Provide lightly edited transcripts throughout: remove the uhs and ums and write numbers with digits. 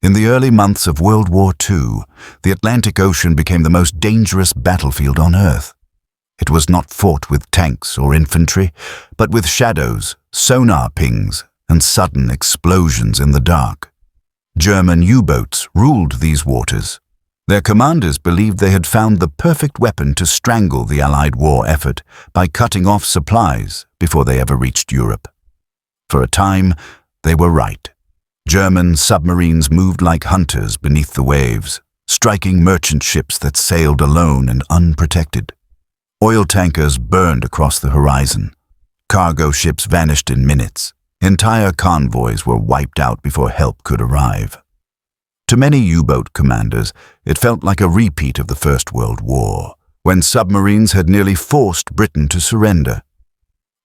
In the early months of World War II, the Atlantic Ocean became the most dangerous battlefield on Earth. It was not fought with tanks or infantry, but with shadows, sonar pings, and sudden explosions in the dark. German U-boats ruled these waters. Their commanders believed they had found the perfect weapon to strangle the Allied war effort by cutting off supplies before they ever reached Europe. For a time, they were right. German submarines moved like hunters beneath the waves, striking merchant ships that sailed alone and unprotected. Oil tankers burned across the horizon. Cargo ships vanished in minutes. Entire convoys were wiped out before help could arrive. To many U-boat commanders, it felt like a repeat of the First World War, when submarines had nearly forced Britain to surrender.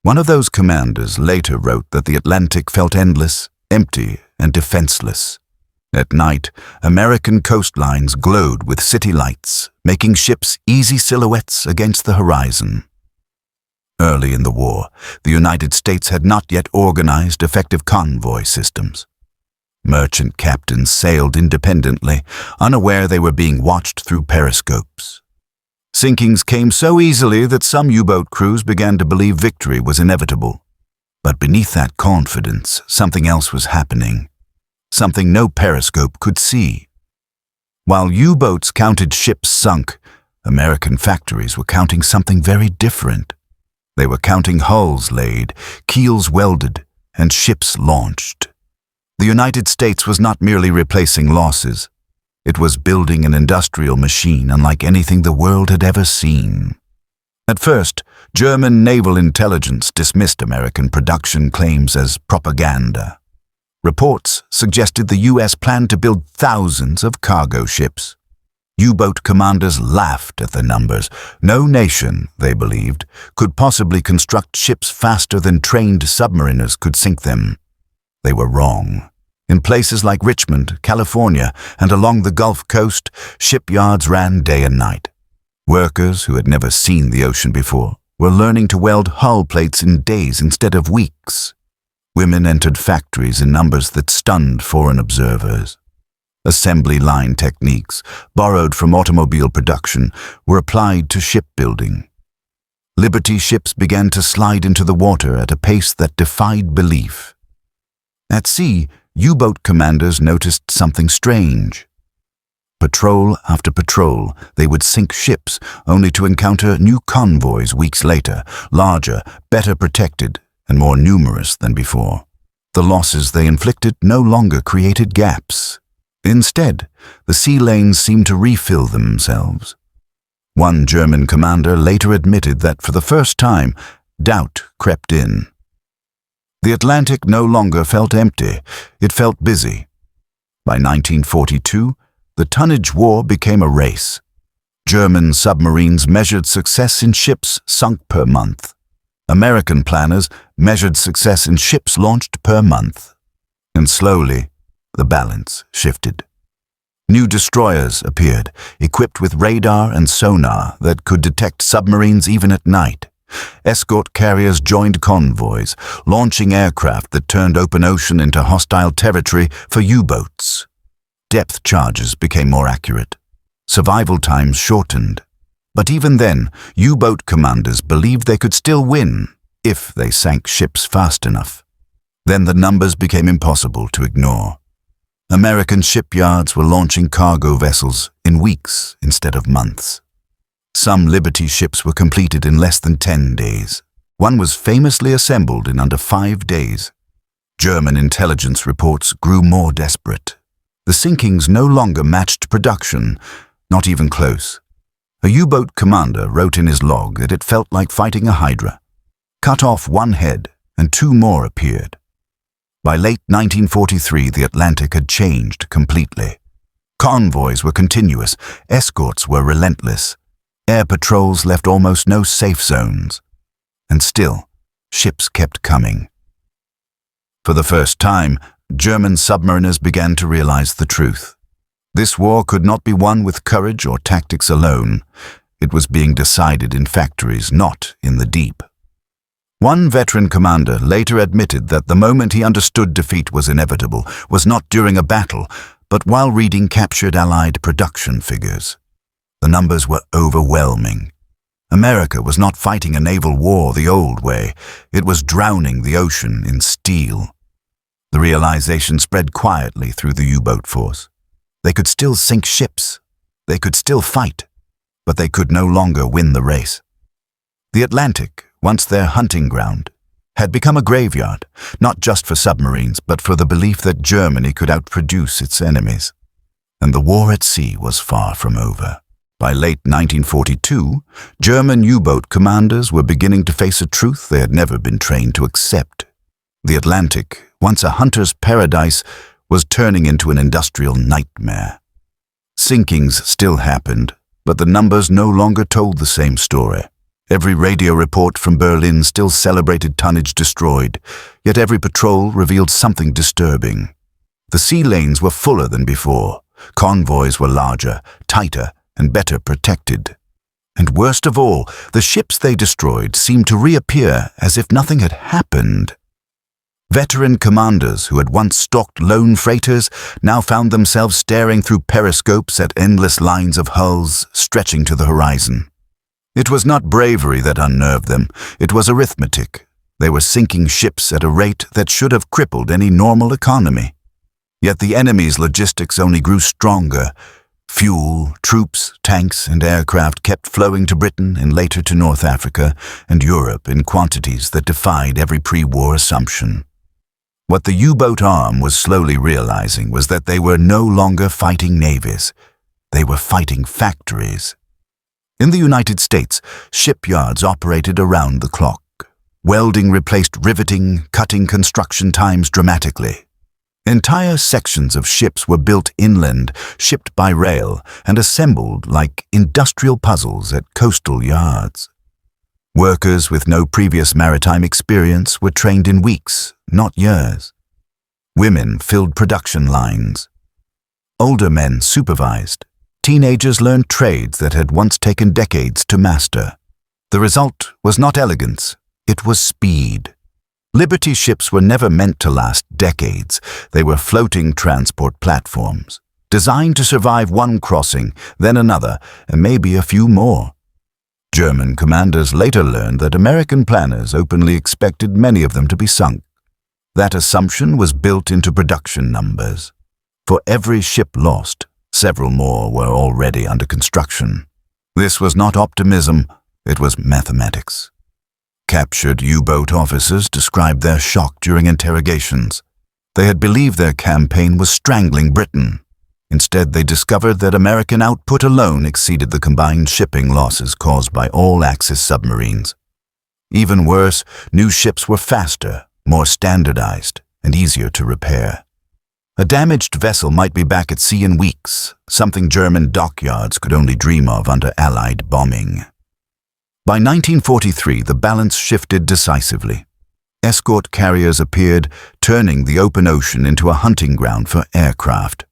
One of those commanders later wrote that the Atlantic felt endless, empty, and defenseless. At night, American coastlines glowed with city lights, making ships easy silhouettes against the horizon. Early in the war, the United States had not yet organized effective convoy systems. Merchant captains sailed independently, unaware they were being watched through periscopes. Sinkings came so easily that some U-boat crews began to believe victory was inevitable. But beneath that confidence, something else was happening. Something no periscope could see. While U-boats counted ships sunk, American factories were counting something very different. They were counting hulls laid, keels welded, and ships launched. The United States was not merely replacing losses. It was building an industrial machine unlike anything the world had ever seen. At first, German naval intelligence dismissed American production claims as propaganda. Reports suggested the U.S. planned to build thousands of cargo ships. U-boat commanders laughed at the numbers. No nation, they believed, could possibly construct ships faster than trained submariners could sink them. They were wrong. In places like Richmond, California, and along the Gulf Coast, shipyards ran day and night. Workers who had never seen the ocean before were learning to weld hull plates in days instead of weeks. Women entered factories in numbers that stunned foreign observers. Assembly line techniques, borrowed from automobile production, were applied to shipbuilding. Liberty ships began to slide into the water at a pace that defied belief. At sea, U-boat commanders noticed something strange. Patrol after patrol, they would sink ships, only to encounter new convoys weeks later, larger, better protected, and more numerous than before. The losses they inflicted no longer created gaps. Instead, the sea lanes seemed to refill themselves. One German commander later admitted that for the first time, doubt crept in. The Atlantic no longer felt empty, it felt busy. By 1942, the tonnage war became a race. German submarines measured success in ships sunk per month. American planners measured success in ships launched per month. And slowly, the balance shifted. New destroyers appeared, equipped with radar and sonar that could detect submarines even at night. Escort carriers joined convoys, launching aircraft that turned open ocean into hostile territory for U-boats. Depth charges became more accurate. Survival times shortened. But even then, U-boat commanders believed they could still win if they sank ships fast enough. Then the numbers became impossible to ignore. American shipyards were launching cargo vessels in weeks instead of months. Some Liberty ships were completed in less than 10 days. One was famously assembled in under 5 days. German intelligence reports grew more desperate. The sinkings no longer matched production, not even close. A U-boat commander wrote in his log that it felt like fighting a hydra. Cut off one head, and 2 more appeared. By late 1943, the Atlantic had changed completely. Convoys were continuous, escorts were relentless. Air patrols left almost no safe zones. And still, ships kept coming. For the first time, German submariners began to realize the truth. This war could not be won with courage or tactics alone. It was being decided in factories, not in the deep. One veteran commander later admitted that the moment he understood defeat was inevitable was not during a battle, but while reading captured Allied production figures. The numbers were overwhelming. America was not fighting a naval war the old way. It was drowning the ocean in steel. The realization spread quietly through the U-boat force. They could still sink ships. They could still fight, but they could no longer win the race. The Atlantic, once their hunting ground, had become a graveyard, not just for submarines, but for the belief that Germany could outproduce its enemies. And the war at sea was far from over. By late 1942, German U-boat commanders were beginning to face a truth they had never been trained to accept. The Atlantic, once a hunter's paradise, was turning into an industrial nightmare. Sinkings still happened, but the numbers no longer told the same story. Every radio report from Berlin still celebrated tonnage destroyed, yet every patrol revealed something disturbing. The sea lanes were fuller than before. Convoys were larger, tighter, and better protected. And worst of all, the ships they destroyed seemed to reappear as if nothing had happened. Veteran commanders who had once stalked lone freighters now found themselves staring through periscopes at endless lines of hulls stretching to the horizon. It was not bravery that unnerved them, it was arithmetic. They were sinking ships at a rate that should have crippled any normal economy. Yet the enemy's logistics only grew stronger. Fuel, troops, tanks, and aircraft kept flowing to Britain and later to North Africa and Europe in quantities that defied every pre-war assumption. What the U-boat arm was slowly realizing was that they were no longer fighting navies. They were fighting factories. In the United States, shipyards operated around the clock. Welding replaced riveting, cutting construction times dramatically. Entire sections of ships were built inland, shipped by rail, and assembled like industrial puzzles at coastal yards. Workers with no previous maritime experience were trained in weeks, not years. Women filled production lines. Older men supervised. Teenagers learned trades that had once taken decades to master. The result was not elegance, it was speed. Liberty ships were never meant to last decades. They were floating transport platforms, designed to survive one crossing, then another, and maybe a few more. German commanders later learned that American planners openly expected many of them to be sunk. That assumption was built into production numbers. For every ship lost, several more were already under construction. This was not optimism, it was mathematics. Captured U-boat officers described their shock during interrogations. They had believed their campaign was strangling Britain. Instead, they discovered that American output alone exceeded the combined shipping losses caused by all Axis submarines. Even worse, new ships were faster, more standardized, and easier to repair. A damaged vessel might be back at sea in weeks, something German dockyards could only dream of under Allied bombing. By 1943, the balance shifted decisively. Escort carriers appeared, turning the open ocean into a hunting ground for aircraft.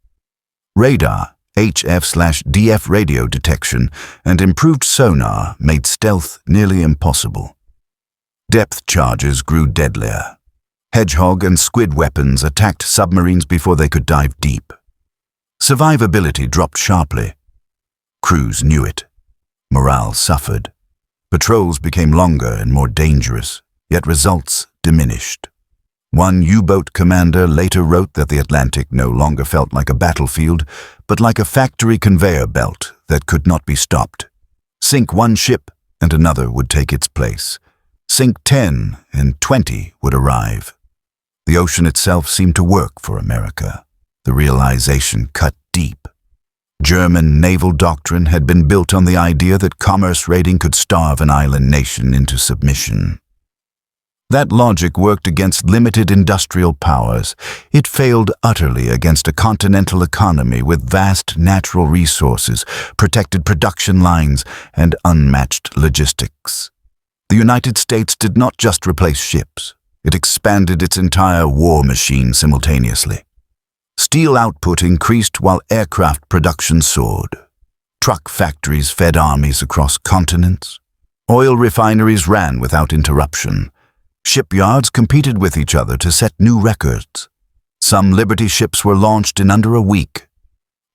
Radar, HF/DF radio detection, and improved sonar made stealth nearly impossible. Depth charges grew deadlier. Hedgehog and squid weapons attacked submarines before they could dive deep. Survivability dropped sharply. Crews knew it. Morale suffered. Patrols became longer and more dangerous, yet results diminished. One U-boat commander later wrote that the Atlantic no longer felt like a battlefield, but like a factory conveyor belt that could not be stopped. Sink one ship and another would take its place. Sink 10 and 20 would arrive. The ocean itself seemed to work for America. The realization cut deep. German naval doctrine had been built on the idea that commerce raiding could starve an island nation into submission. That logic worked against limited industrial powers. It failed utterly against a continental economy with vast natural resources, protected production lines, and unmatched logistics. The United States did not just replace ships. It expanded its entire war machine simultaneously. Steel output increased while aircraft production soared. Truck factories fed armies across continents. Oil refineries ran without interruption. Shipyards competed with each other to set new records. Some Liberty ships were launched in under a week.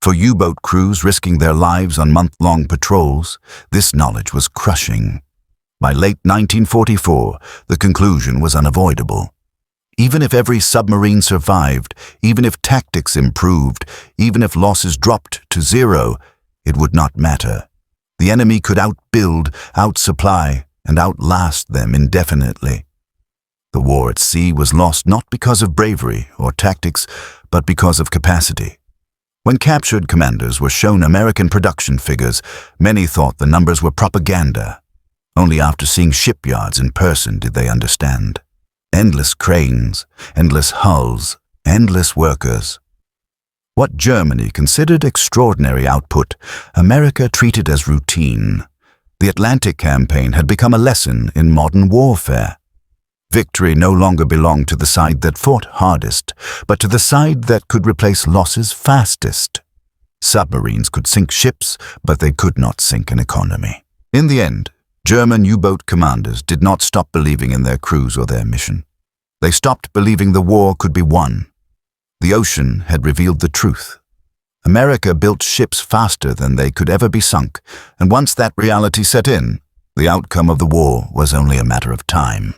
For U-boat crews risking their lives on month-long patrols, this knowledge was crushing. By late 1944, the conclusion was unavoidable. Even if every submarine survived, even if tactics improved, even if losses dropped to zero, it would not matter. The enemy could outbuild, outsupply, and outlast them indefinitely. The war at sea was lost not because of bravery or tactics, but because of capacity. When captured commanders were shown American production figures, many thought the numbers were propaganda. Only after seeing shipyards in person did they understand. Endless cranes, endless hulls, endless workers. What Germany considered extraordinary output, America treated as routine. The Atlantic campaign had become a lesson in modern warfare. Victory no longer belonged to the side that fought hardest, but to the side that could replace losses fastest. Submarines could sink ships, but they could not sink an economy. In the end, German U-boat commanders did not stop believing in their crews or their mission. They stopped believing the war could be won. The ocean had revealed the truth. America built ships faster than they could ever be sunk, and once that reality set in, the outcome of the war was only a matter of time.